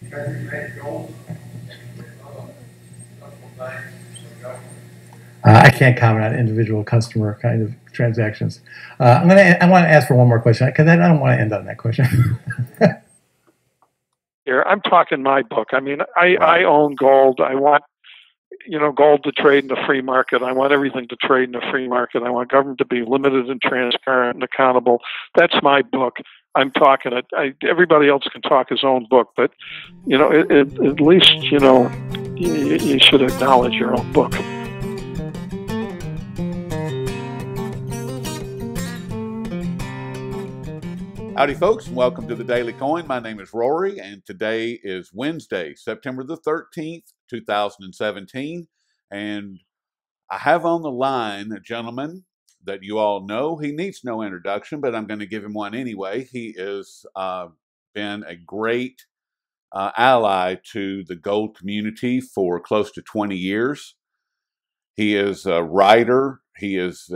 I can't comment on individual customer kind of transactions. I want to ask for one more question because I don't want to end on that question. Here, I'm talking my book. I mean, I Right. own gold. I want, gold to trade in the free market. I want everything to trade in the free market. I want government to be limited and transparent and accountable. That's my book. I'm talking it. Everybody else can talk his own book, but at least you should acknowledge your own book. Howdy, folks, and welcome to the Daily Coin. My name is Rory, and today is Wednesday, September the 13th, 2017. And I have on the line a gentleman that you all know. He needs no introduction, but I'm going to give him one anyway. He has been a great ally to the gold community for close to 20 years. He is a writer. He is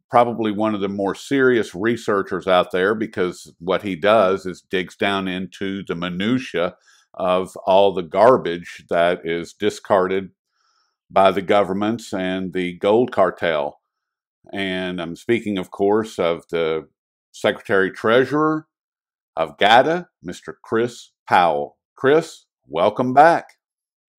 probably one of the more serious researchers out there, because what he does is digs down into the minutia of all the garbage that is discarded by the governments and the gold cartel. And I'm speaking, of course, of the Secretary Treasurer of GATA, Mr. Chris Powell. Chris, welcome back.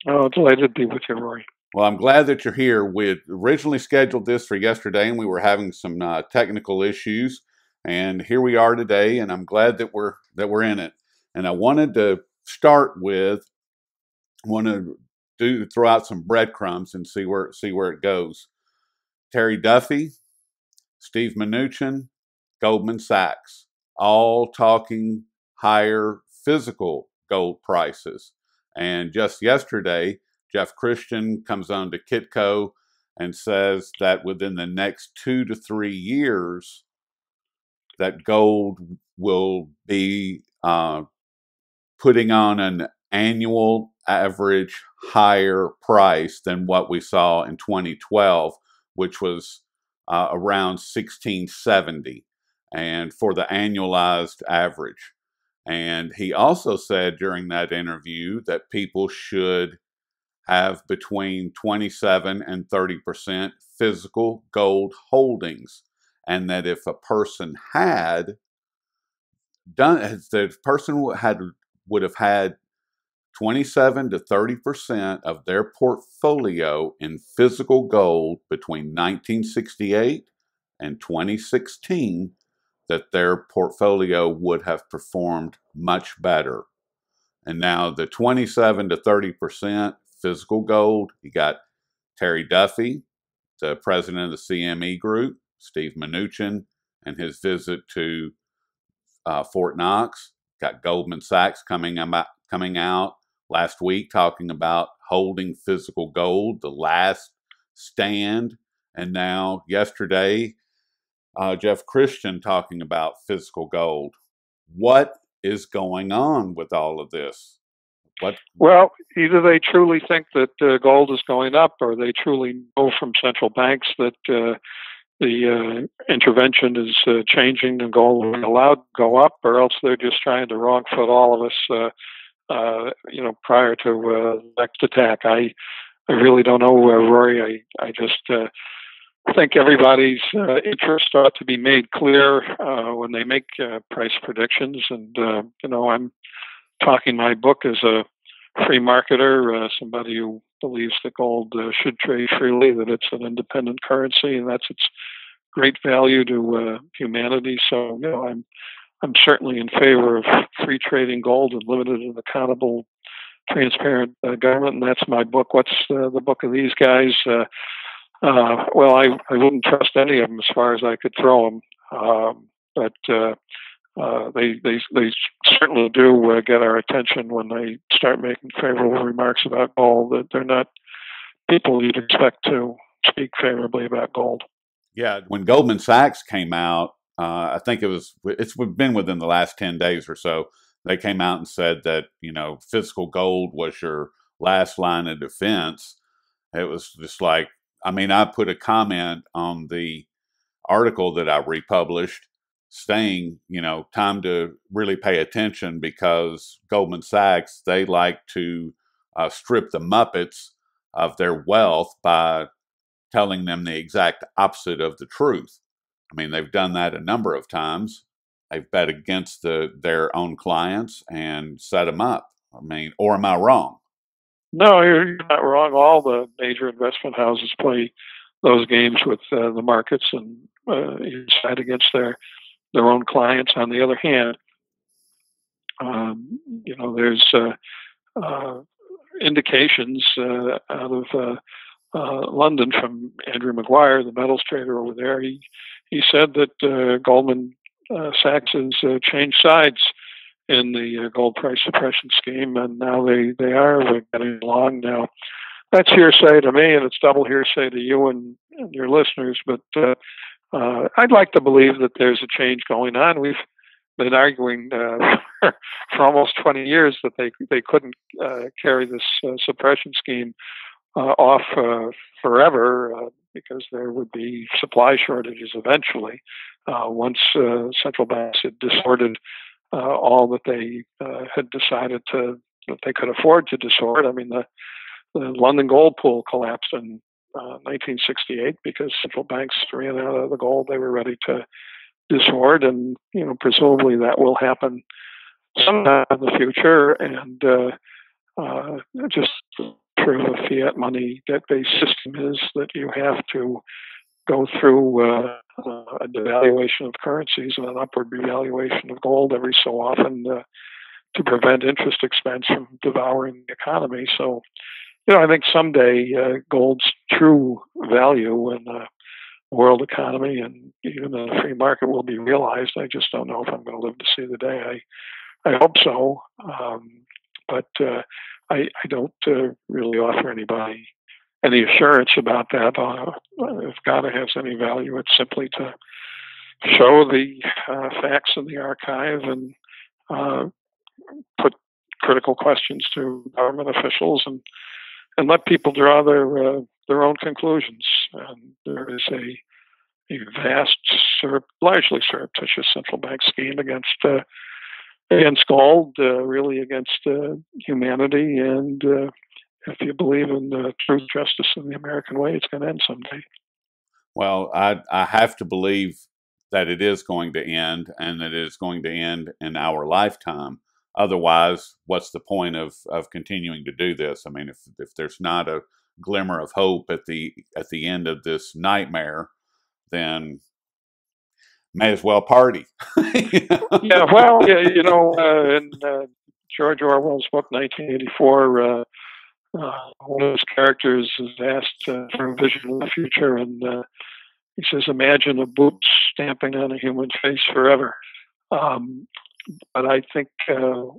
Oh, delighted to be with you, Rory. Well, I'm glad that you're here. We had originally scheduled this for yesterday, and we were having some technical issues, and here we are today. And I'm glad that we're in it. And I wanted to start with, throw out some breadcrumbs and see where it goes. Terry Duffy, Steve Mnuchin, Goldman Sachs, all talking higher physical gold prices. And just yesterday, Jeff Christian comes on to Kitco and says that within the next 2 to 3 years, that gold will be putting on an annual average higher price than what we saw in 2012, which was around 1670, and for the annualized average. And he also said during that interview that people should have between 27 and 30% physical gold holdings, and that if a person had done, the person would have had 27 to 30% of their portfolio in physical gold between 1968 and 2016, that their portfolio would have performed much better. And now the 27 to 30% physical gold, you got Terry Duffy, the president of the CME Group, Steve Mnuchin, and his visit to Fort Knox. Got Goldman Sachs coming out last week talking about holding physical gold, the last stand. And now yesterday, Jeff Christian talking about physical gold. What is going on with all of this? Well, either they truly think that gold is going up, or they truly know from central banks that the intervention is changing and gold will be allowed to go up, or else they're just trying to wrong foot all of us, prior to the next attack. I really don't know, Rory. I just think everybody's interest ought to be made clear when they make price predictions. And, I'm talking my book as a free marketer, somebody who believes that gold should trade freely, that it's an independent currency, and that's its great value to humanity. So, I'm certainly in favor of free trading gold and limited and accountable, transparent government, and that's my book. What's the book of these guys? Well, I wouldn't trust any of them as far as I could throw them, but they certainly do get our attention when they start making favorable remarks about gold. That they're not people you'd expect to speak favorably about gold. Yeah, when Goldman Sachs came out, I think it's been within the last 10 days or so, they came out and said that, physical gold was your last line of defense. It was just like, I put a comment on the article that I republished saying, time to really pay attention, because Goldman Sachs, they like to strip the Muppets of their wealth by telling them the exact opposite of the truth. I mean, they've done that a number of times. They've bet against their own clients and set them up. I mean, or am I wrong? No, you're not wrong. All the major investment houses play those games with the markets and side against their own clients. On the other hand, there's indications out of London from Andrew Maguire, the metals trader over there. He said that Goldman Sachs has changed sides in the gold price suppression scheme, and now they are getting along now. That's hearsay to me, and it's double hearsay to you and your listeners. But I'd like to believe that there's a change going on. We've been arguing for almost 20 years that they couldn't carry this suppression scheme off forever because there would be supply shortages eventually once central banks had disordered all that they had decided that they could afford to disord. I mean, the London gold pool collapsed in 1968 because central banks ran out of the gold they were ready to disord, and presumably that will happen sometime in the future. And just through the fiat money debt-based system is that you have to go through a devaluation of currencies and an upward revaluation of gold every so often to prevent interest expense from devouring the economy. So, I think someday gold's true value in the world economy and even in the free market will be realized. I just don't know if I'm going to live to see the day. I hope so, but I don't really offer anybody any assurance about that. If Gada has any value, it's simply to show the facts in the archive and put critical questions to government officials and let people draw their own conclusions. And there is a vast, largely surreptitious central bank scheme against gold, really against humanity. And if you believe in truth, justice, and the American way, it's going to end someday. Well, I have to believe that it is going to end, and that it is going to end in our lifetime. Otherwise, what's the point of continuing to do this? I mean, if there's not a glimmer of hope at the end of this nightmare, then may as well party. Yeah, well, in George Orwell's book 1984, one of his characters is asked for a vision of the future, and he says, "Imagine a boot stamping on a human face forever." But I think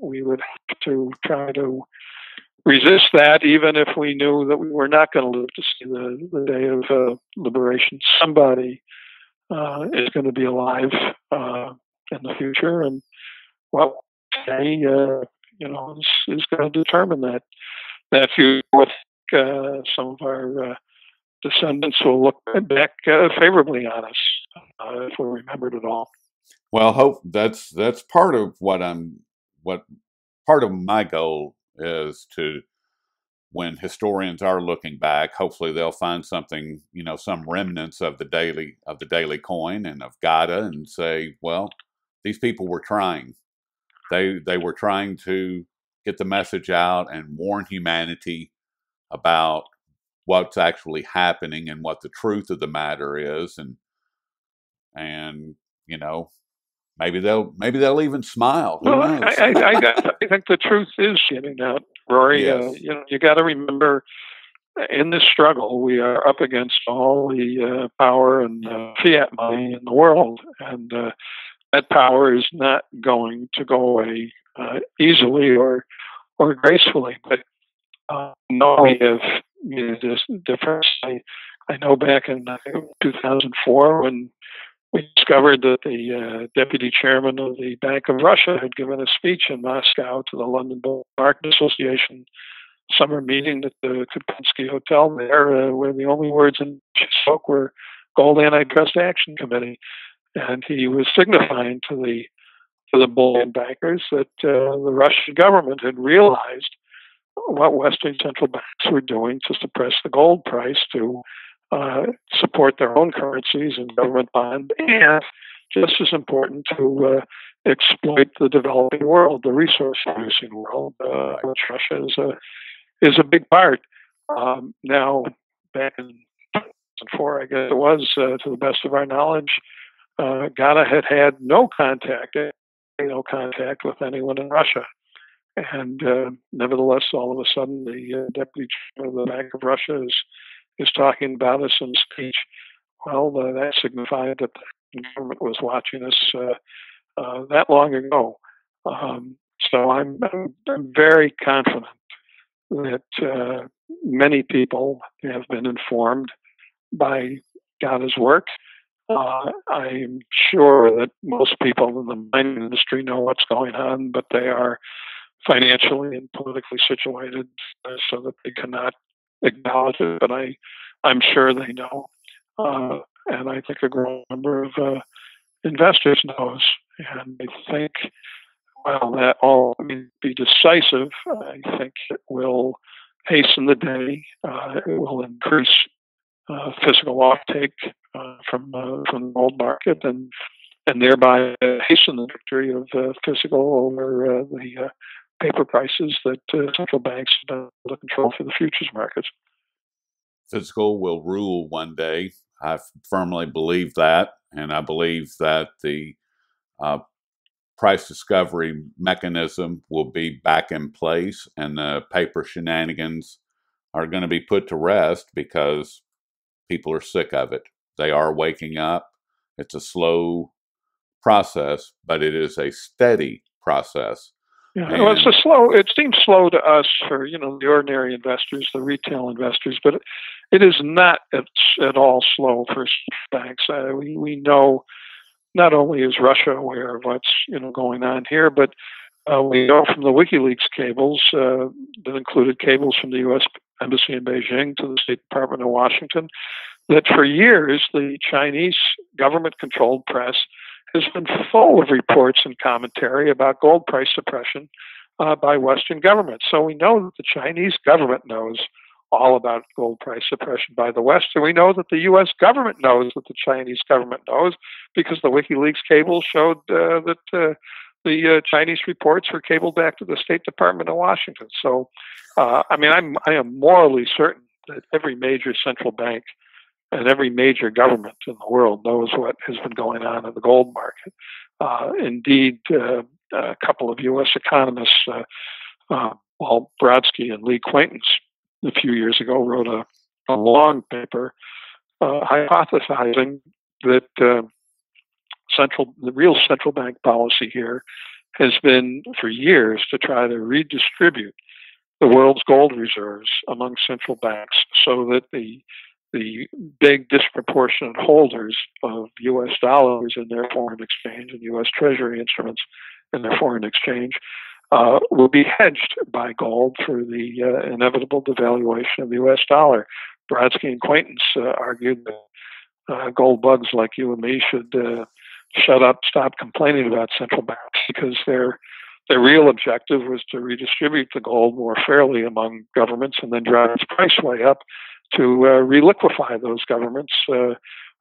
we would have to try to resist that, even if we knew that we were not going to live to see the day of liberation. Somebody is going to be alive in the future, and what today, is going to determine that future. With some of our descendants will look back favorably on us if we remembered it all. Well, hope that's part of what part of my goal is to, when historians are looking back, hopefully they'll find something, some remnants of the daily coin and of Gada, and say, well, these people were trying. They were trying to get the message out and warn humanity about what's actually happening and what the truth of the matter is, and maybe they'll even smile. Who knows? I think the truth is getting out, Rory. Yes. You got to remember, in this struggle, we are up against all the power and fiat money in the world, and that power is not going to go away easily or gracefully. But no, we have this difference. I know back in 2004 when we discovered that the deputy chairman of the Bank of Russia had given a speech in Moscow to the London Market Association summer meeting at the Kempinski Hotel there, where the only words in spoke were Gold Antitrust Action Committee. and he was signifying to the bullion bankers that the Russian government had realized what Western central banks were doing to suppress the gold price to support their own currencies and government bonds, and just as important, to exploit the developing world, the resource-producing world, which Russia is a big part. Now, back in 2004, I guess it was, to the best of our knowledge, Ghana had no contact with anyone in Russia. And nevertheless, all of a sudden, the deputy chairman of the Bank of Russia is talking about us in speech. Well, that signified that the government was watching us that long ago. So I'm very confident that many people have been informed by Ghana's work. I'm sure that most people in the mining industry know what's going on, but they are financially and politically situated so that they cannot acknowledge it. But I'm sure they know, and I think a growing number of investors knows. And I think, well, that all be decisive. I think it will hasten the day. It will increase physical offtake from the gold market, and thereby hasten the victory of physical over the paper prices that central banks have been able to control for the futures markets. Physical will rule one day. I firmly believe that, and I believe that the price discovery mechanism will be back in place, and the paper shenanigans are going to be put to rest because people are sick of it. They are waking up. It's a slow process, but it is a steady process. Yeah, well, it seems slow to us for the ordinary investors, the retail investors, but it is not at all slow for banks. We know not only is Russia aware of what's going on here, but we know from the WikiLeaks cables that included cables from the U.S. Embassy in Beijing to the State Department of Washington, that for years the Chinese government-controlled press has been full of reports and commentary about gold price suppression by Western governments. So we know that the Chinese government knows all about gold price suppression by the West, and we know that the U.S. government knows that the Chinese government knows, because the WikiLeaks cable showed that the Chinese reports were cabled back to the State Department of Washington. So, I am morally certain that every major central bank and every major government in the world knows what has been going on in the gold market. Indeed, a couple of U.S. economists, Paul Brodsky and Lee Quaintance, a few years ago wrote a long paper hypothesizing that the real central bank policy here has been for years to try to redistribute the world's gold reserves among central banks so that the big disproportionate holders of U.S. dollars in their foreign exchange and U.S. Treasury instruments in their foreign exchange will be hedged by gold for the inevitable devaluation of the U.S. dollar. Brodsky and Quaintance argued that gold bugs like you and me should shut up, stop complaining about central banks, because their real objective was to redistribute the gold more fairly among governments and then drive its price way up to reliquify those governments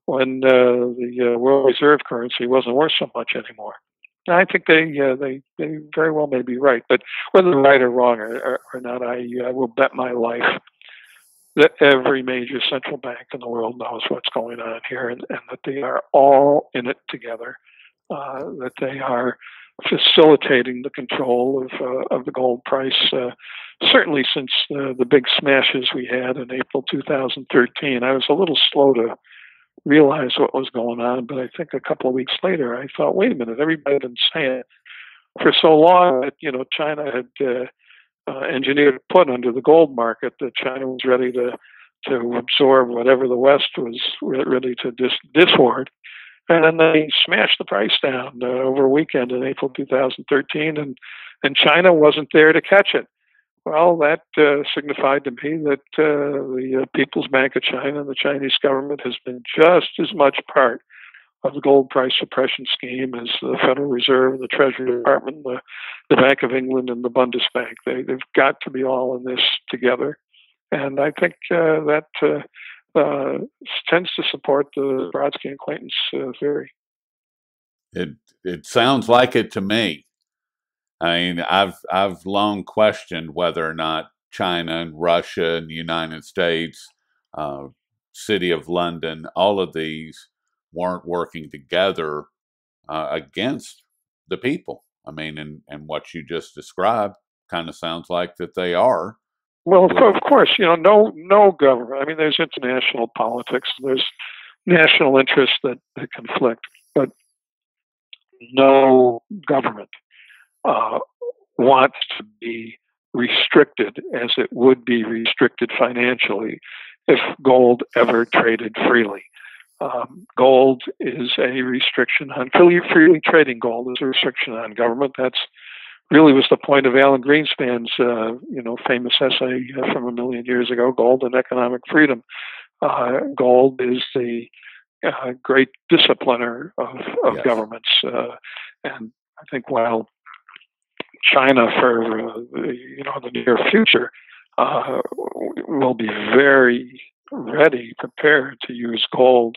when the world reserve currency wasn't worth so much anymore. And I think they very well may be right, but whether right or wrong or not, I will bet my life that every major central bank in the world knows what's going on here, and that they are all in it together, that they are facilitating the control of the gold price. Certainly since the big smashes we had in April 2013, I was a little slow to realize what was going on, but I think a couple of weeks later, I thought, wait a minute, everybody had been saying for so long that China had engineered a put under the gold market, that China was ready to absorb whatever the West was ready to dishoard. And then they smashed the price down over a weekend in April 2013, and China wasn't there to catch it. Well, that signified to me that the People's Bank of China and the Chinese government has been just as much part the gold price suppression scheme is the Federal Reserve, the Treasury Department, the Bank of England, and the Bundesbank. They've got to be all in this together. And I think that tends to support the Brodsky and Clayton's theory. It sounds like it to me. I mean, I've long questioned whether or not China and Russia and the United States, City of London, all of these weren't working together against the people. I mean, and what you just described kind of sounds like that they are. Well, of course, no government. I mean, there's international politics, there's national interests that conflict, but no government wants to be restricted as it would be restricted financially if gold ever traded freely. Gold is a restriction on freely trading gold is a restriction on government. That's really was the point of Alan Greenspan's famous essay from a million years ago, Gold and Economic Freedom. Gold is the great discipliner of yes. governments, and I think while China for the near future will be very ready, prepared to use gold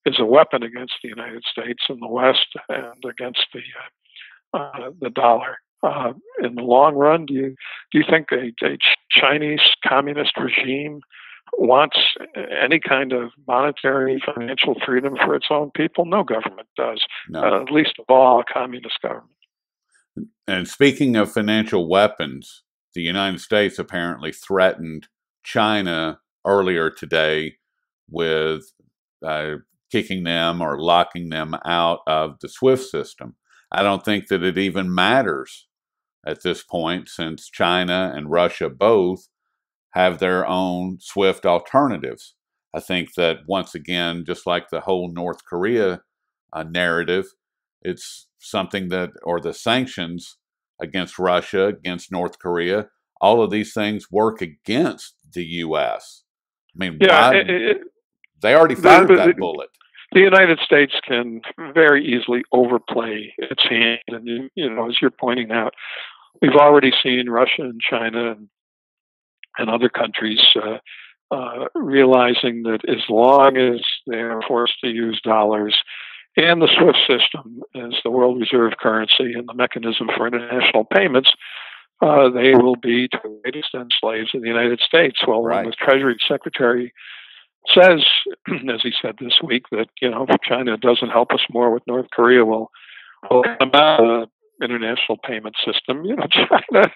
as a weapon against the United States and the West and against the dollar. In the long run, do you think a Chinese communist regime wants any kind of monetary financial freedom for its own people? No government does, no. Least of all a communist government. And speaking of financial weapons, the United States apparently threatened China earlier today with kicking them or locking them out of the SWIFT system. I don't think that it even matters at this point, since China and Russia both have their own SWIFT alternatives. I think that once again, just like the whole North Korea narrative, it's something that, or the sanctions against Russia, against North Korea, all of these things work against the U.S. I mean, they already fired that bullet. The United States can very easily overplay its hand. And, as you're pointing out, we've already seen Russia and China and other countries realizing that as long as they're forced to use dollars and the SWIFT system as the world reserve currency and the mechanism for international payments, they will be to a great extent slaves of the United States. Well, right. When the Treasury Secretary says, as he said this week, that if China doesn't help us more with North Korea, we'll come out of the international payment system. China,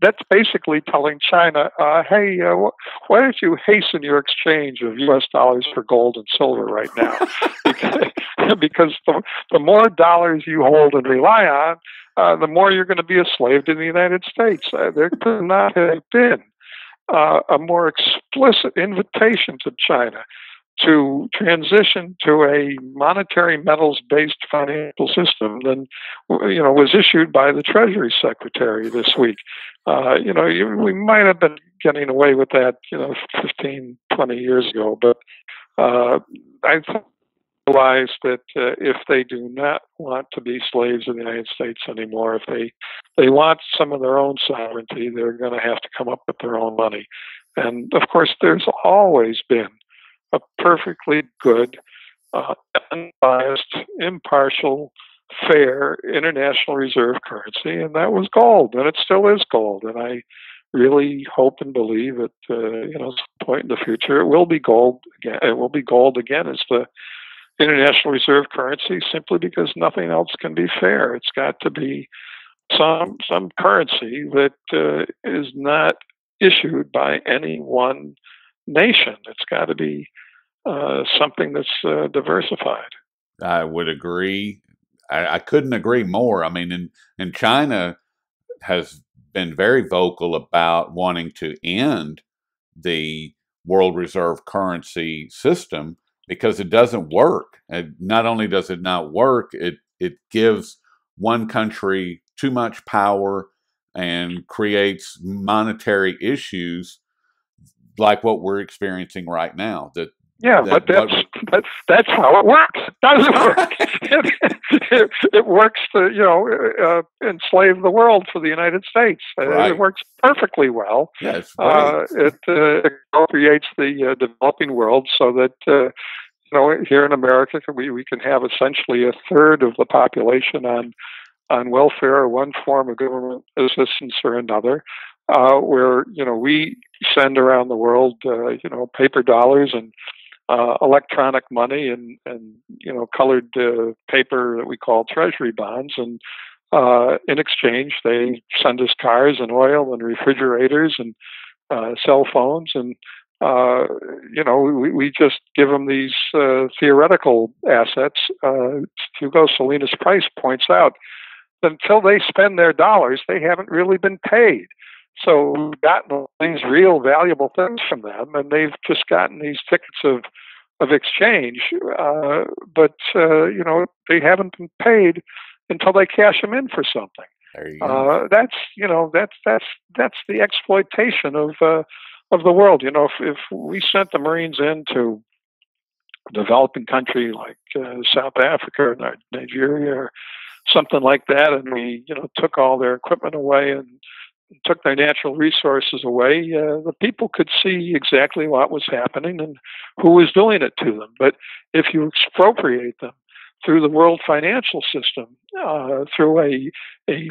that's basically telling China, hey, why don't you hasten your exchange of U.S. dollars for gold and silver right now? Because the more dollars you hold and rely on, the more you're going to be a slave to the United States. There could not have been a more explicit invitation to China to transition to a monetary metals-based financial system than was issued by the Treasury Secretary this week. We might have been getting away with that 15, 20 years ago, but I realize that if they do not want to be slaves of the United States anymore, if they want some of their own sovereignty, they're going to have to come up with their own money. And of course, there's always been a perfectly good, unbiased, impartial, fair international reserve currency, and that was gold, and it still is gold. And I really hope and believe that at some point in the future it will be gold again. It will be gold again as the international reserve currency, simply because nothing else can be fair. It's got to be some currency that is not issued by any one nation. It's got to be something that's diversified. I would agree. I couldn't agree more. I mean, and China has been very vocal about wanting to end the world reserve currency system because it doesn't work. And not only does it not work, it gives one country too much power and creates monetary issues like what we're experiencing right now. But But that's how it works. It doesn't work. It works to, enslave the world for the United States. Right. It works perfectly well. Yeah, it's great. It creates the developing world so that, here in America, we can have essentially a third of the population on welfare or one form of government assistance or another, where, we send around the world, paper dollars and electronic money and colored paper that we call treasury bonds. And in exchange, they send us cars and oil and refrigerators and cell phones. And, we just give them these theoretical assets. Hugo Salinas Price points out that until they spend their dollars, they haven't really been paid. So we've gotten these real valuable things from them, and they've just gotten these tickets of exchange. But they haven't been paid until they cash them in for something. There you go. That's the exploitation of the world. If we sent the Marines into a developing country like South Africa or Nigeria or something like that, and we took all their equipment away and took their natural resources away, the people could see exactly what was happening and who was doing it to them. But if you expropriate them through the world financial system, through a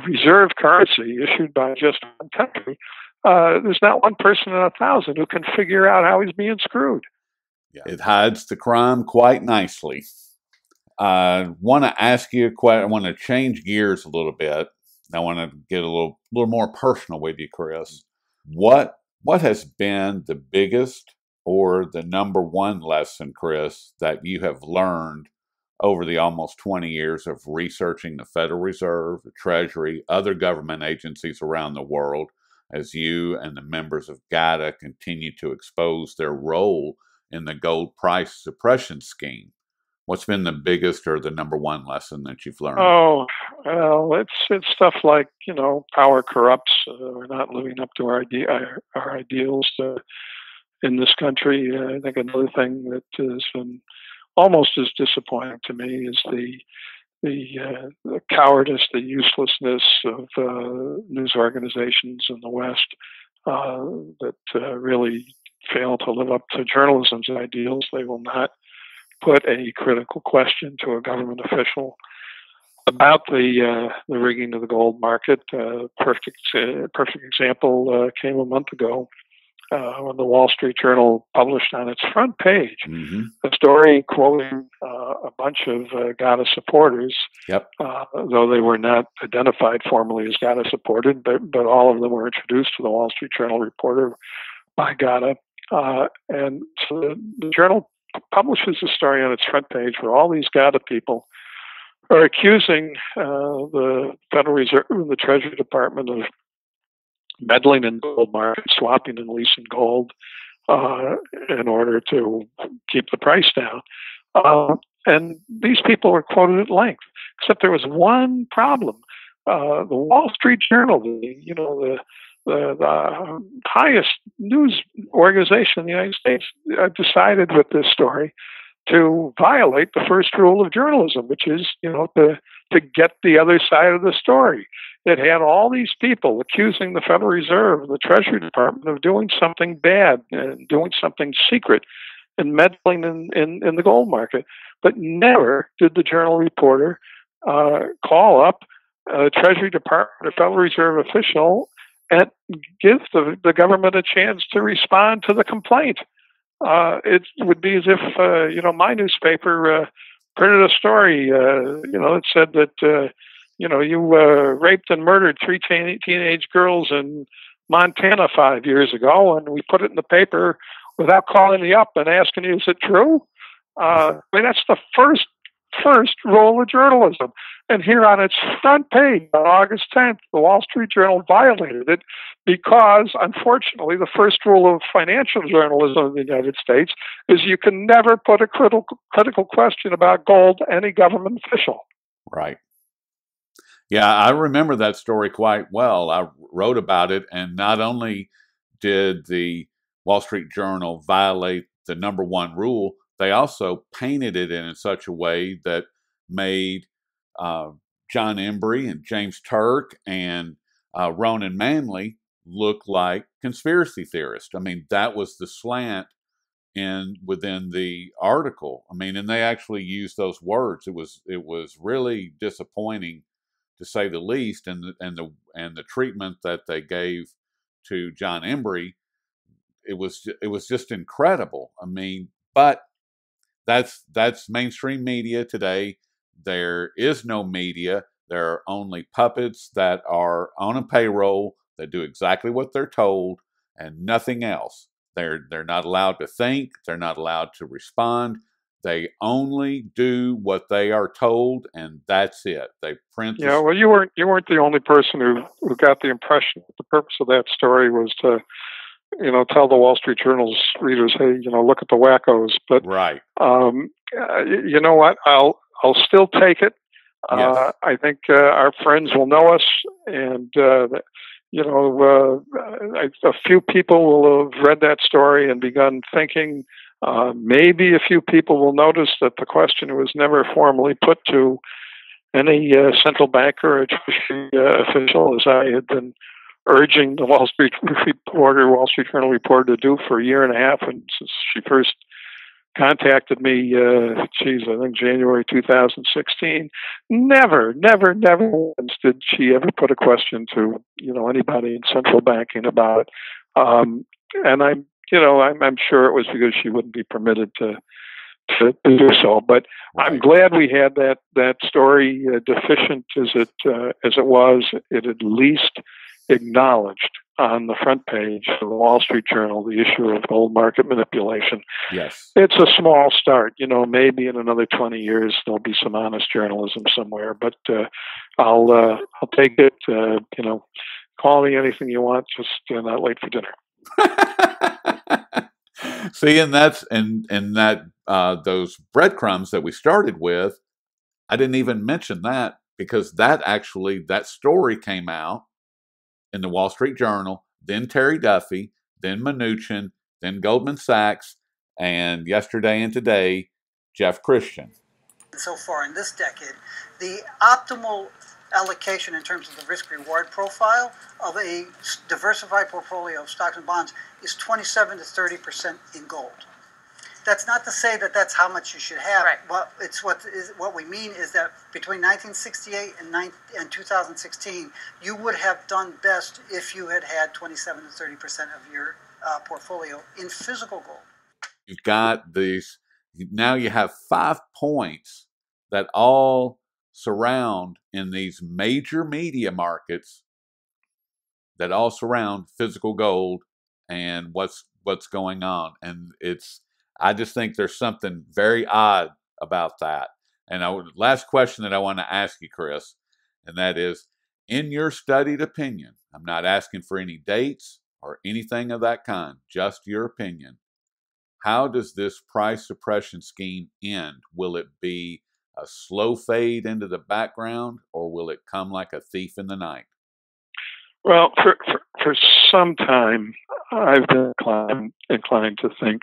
reserve currency issued by just one country, there's not one person in 1,000 who can figure out how he's being screwed. Yeah. It hides the crime quite nicely. I want to ask you a question. I want to change gears a little bit. I want to get a little more personal with you, Chris. What has been the biggest or the number one lesson, Chris, that you have learned over the almost 20 years of researching the Federal Reserve, the Treasury, other government agencies around the world, as you and the members of GATA continue to expose their role in the gold price suppression scheme? What's been the biggest or the number one lesson that you've learned? Oh, well, it's stuff like, power corrupts. We're not living up to our ideals in this country. I think another thing that has been almost as disappointing to me is the cowardice, the uselessness of news organizations in the West that really fail to live up to journalism's ideals. They will not put a critical question to a government official about the rigging of the gold market. Perfect example came a month ago when the Wall Street Journal published on its front page a story quoting a bunch of GATA supporters, though they were not identified formally as GATA supported, but all of them were introduced to the Wall Street Journal reporter by GATA. And so the Journal publishes a story on its front page where all these GATA people are accusing the Federal Reserve and the Treasury Department of meddling in the gold market, swapping and leasing gold in order to keep the price down. And these people were quoted at length, except there was one problem. The Wall Street Journal, the highest news organization in the United States, decided with this story to violate the first rule of journalism, which is, to get the other side of the story. It had all these people accusing the Federal Reserve and the Treasury Department of doing something bad and doing something secret and meddling in the gold market. But never did the Journal reporter call up a Treasury Department or Federal Reserve official and give the government a chance to respond to the complaint. It would be as if, my newspaper printed a story, that said that, you raped and murdered 3 teenage girls in Montana 5 years ago, and we put it in the paper without calling you up and asking you, is it true? That's the first rule of journalism. And here on its front page on August 10th, the Wall Street Journal violated it because, unfortunately, the first rule of financial journalism in the United States is you can never put a critical question about gold to any government official. Right. Yeah, I remember that story quite well. I wrote about it, and not only did the Wall Street Journal violate the number one rule, they also painted it in such a way that made John Embry and James Turk and Ronan Manley look like conspiracy theorists. I mean, that was the slant within the article. I mean, and they actually used those words. It was really disappointing, to say the least, and the treatment that they gave to John Embry. It was just incredible. I mean, but that's mainstream media today. There is no media. There are only puppets that are on a payroll that do exactly what they're told and nothing else. They're not allowed to think. They're not allowed to respond. They only do what they are told, and that's it. They print. Yeah, well, you weren't the only person who got the impression. The purpose of that story was to, tell the Wall Street Journal's readers, hey, look at the wackos. But right. You know what? I'll still take it. Yes. I think our friends will know us, and a few people will have read that story and begun thinking. Maybe a few people will notice that the question was never formally put to any central banker or Treasury official, as I had been urging the Wall Street Journal reporter to do for a year and a half, and since she first contacted me, I think January 2016. Never once did she ever put a question to anybody in central banking about it. And I'm sure it was because she wouldn't be permitted to do so. But right. I'm glad we had that story, deficient as it was. It at least acknowledged on the front page of the Wall Street Journal the issue of gold market manipulation. Yes. It's a small start. Maybe in another 20 years there'll be some honest journalism somewhere, but I'll take it. Call me anything you want, just not late for dinner. See, and that's and that those breadcrumbs that we started with, I didn't even mention that, because that story came out in the Wall Street Journal, then Terry Duffy, then Mnuchin, then Goldman Sachs, and yesterday and today, Jeff Christian. So far in this decade, the optimal allocation in terms of the risk-reward profile of a diversified portfolio of stocks and bonds is 27 to 30% in gold. That's not to say that that's how much you should have. Right. Well, what we mean is that between 1968 and 2016, you would have done best if you had 27 to 30% of your portfolio in physical gold. You've got these. Now you have 5 points that all surround in these major media markets that all surround physical gold and what's going on, and I just think there's something very odd about that. And last question that I want to ask you, Chris, and that is, in your studied opinion, I'm not asking for any dates or anything of that kind, just your opinion. How does this price suppression scheme end? Will it be a slow fade into the background, or will it come like a thief in the night? Well, for some time, I've been inclined to think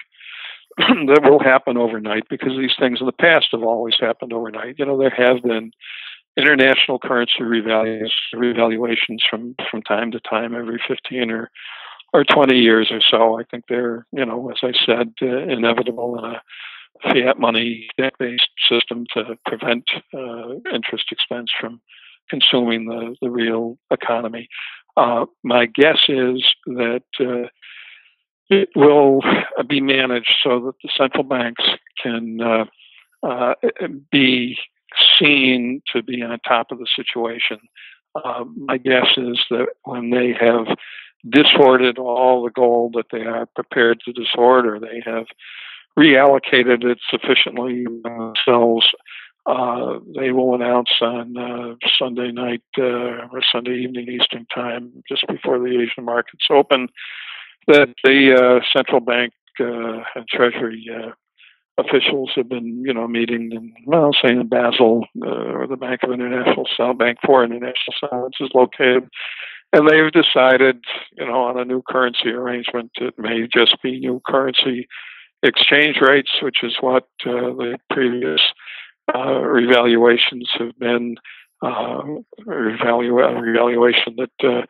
that will happen overnight, because these things in the past have always happened overnight. There have been international currency revaluations from time to time, every 15 or 20 years or so. I think they're, as I said, inevitable in a fiat money based system to prevent interest expense from consuming the real economy. My guess is that it will be managed so that the central banks can be seen to be on top of the situation. My guess is that when they have dishoarded all the gold that they are prepared to disorder, they have reallocated it sufficiently themselves, they will announce on Sunday night or Sunday evening Eastern time, just before the Asian markets open, that the central bank and Treasury officials have been, meeting in Basel, or the Bank for International Settlements is located, and they've decided, on a new currency arrangement. It may just be new currency exchange rates, which is what the previous revaluations have been, revaluation that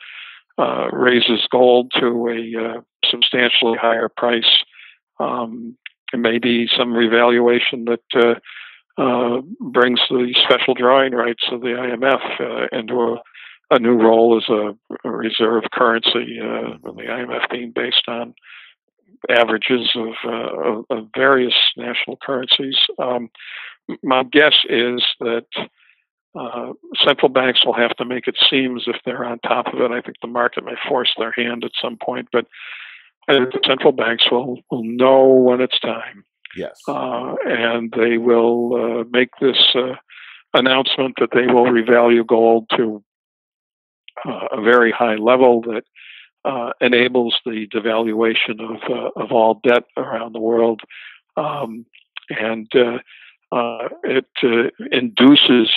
raises gold to a substantially higher price. It may be some revaluation that brings the special drawing rights of the IMF into a new role as a reserve currency, the IMF being based on averages of various national currencies. My guess is that central banks will have to make it seem as if they're on top of it. I think the market may force their hand at some point, but I think the central banks will know when it's time. Yes. And they will make this announcement that they will revalue gold to a very high level that enables the devaluation of all debt around the world, and it induces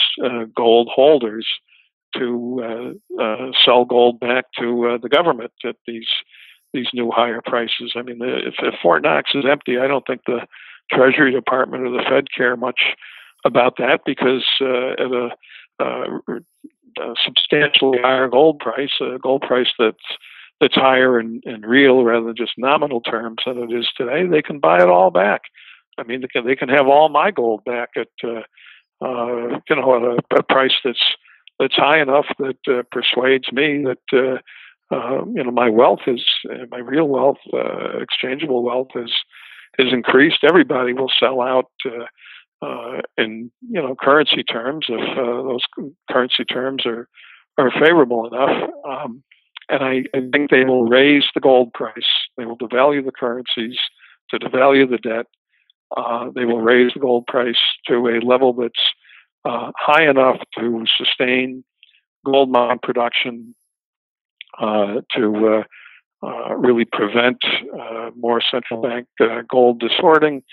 gold holders to sell gold back to the government at these new higher prices. I mean, if Fort Knox is empty, I don't think the Treasury Department or the Fed care much about that, because at a substantially higher gold price, a gold price that's higher in real rather than just nominal terms than it is today, they can buy it all back. I mean, they can have all my gold back at at a price that's high enough that persuades me that my wealth my real wealth, exchangeable wealth is increased. Everybody will sell out in currency terms if those currency terms are favorable enough. And I think they will raise the gold price. They will devalue the currencies to devalue the debt. They will raise the gold price to a level that's high enough to sustain gold mine production, to really prevent more central bank gold distorting,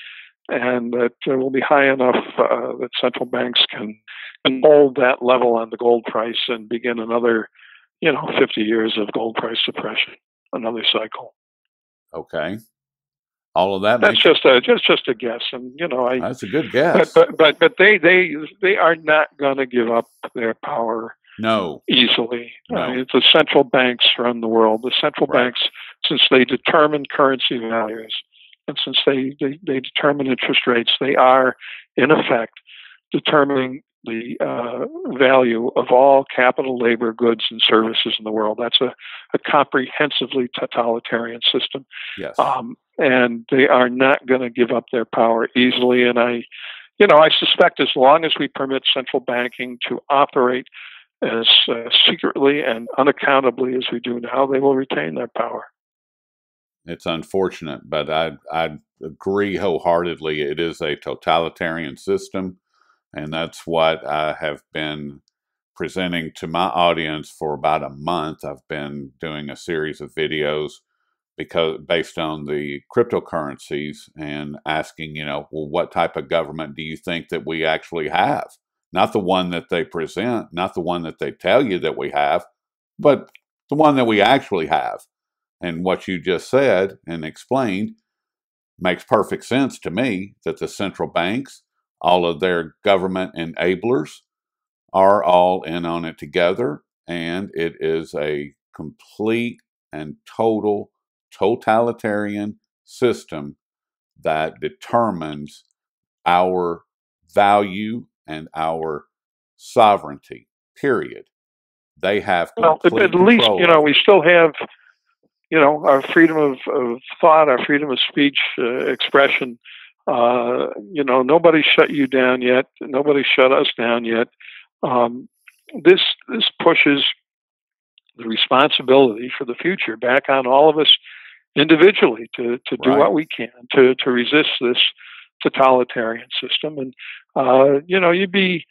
and that will be high enough that central banks can hold that level on the gold price and begin another 50 years of gold price suppression, another cycle. Okay. All of that. That's just a guess, and that's a good guess. But they are not going to give up their power. No. Easily. No. The central banks run the world. The central banks, since they determine currency values, and since they determine interest rates, they are in effect determining the value of all capital, labor, goods, and services in the world. That's a comprehensively totalitarian system. Yes. And they are not going to give up their power easily. And I suspect as long as we permit central banking to operate as secretly and unaccountably as we do now, they will retain their power. It's unfortunate, but I agree wholeheartedly. It is a totalitarian system. And that's what I have been presenting to my audience for about a month. I've been doing a series of videos based on the cryptocurrencies and asking, well, what type of government do you think that we actually have? Not the one that they present, not the one that they tell you that we have, but the one that we actually have. And what you just said and explained makes perfect sense to me, that the central banks, all of their government enablers, are all in on it together, and it is a complete and total totalitarian system that determines our value and our sovereignty, period. They have complete at least, control. We still have, our freedom of thought, our freedom of speech, expression. Nobody shut you down yet. Nobody shut us down yet. This pushes the responsibility for the future back on all of us individually to do what we can to resist this totalitarian system. And you'd be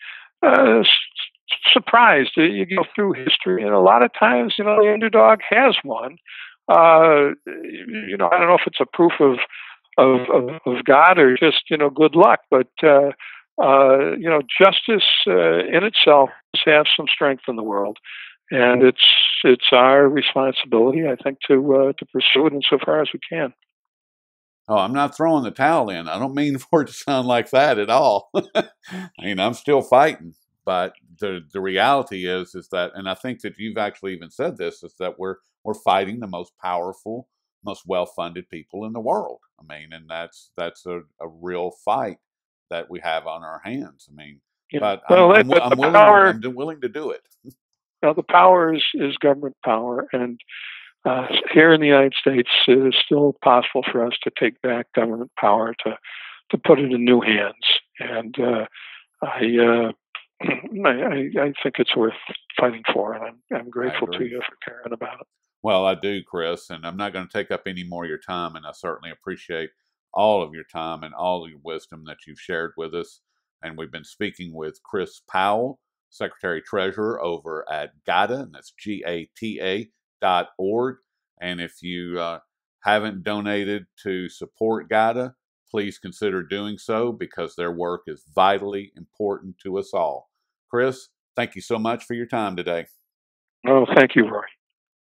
surprised. You go through history, and a lot of times, the underdog has won. I don't know if it's a proof of God or just good luck, but justice in itself has some strength in the world, and it's our responsibility, I think, to pursue it insofar as we can. Oh, I'm not throwing the towel in. I don't mean for it to sound like that at all. I mean, I'm still fighting, but the reality is that, and I think that you've actually even said this, is that we're fighting the most powerful, most well-funded people in the world. I mean, and that's a real fight that we have on our hands. I mean, Yeah. but Well, I'm the willing. power, I'm willing to do it. the power is government power, and here in the United States, it is still possible for us to take back government power to put it in new hands, and I I think it's worth fighting for, and I'm grateful to you for caring about it. Well, I do, Chris, and I'm not going to take up any more of your time, and I certainly appreciate all of your time and all of your wisdom that you've shared with us. And we've been speaking with Chris Powell, Secretary Treasurer over at GATA, and that's GATA.org. And if you haven't donated to support GATA, please consider doing so because their work is vitally important to us all. Chris, thank you so much for your time today. Oh, thank you, Rory.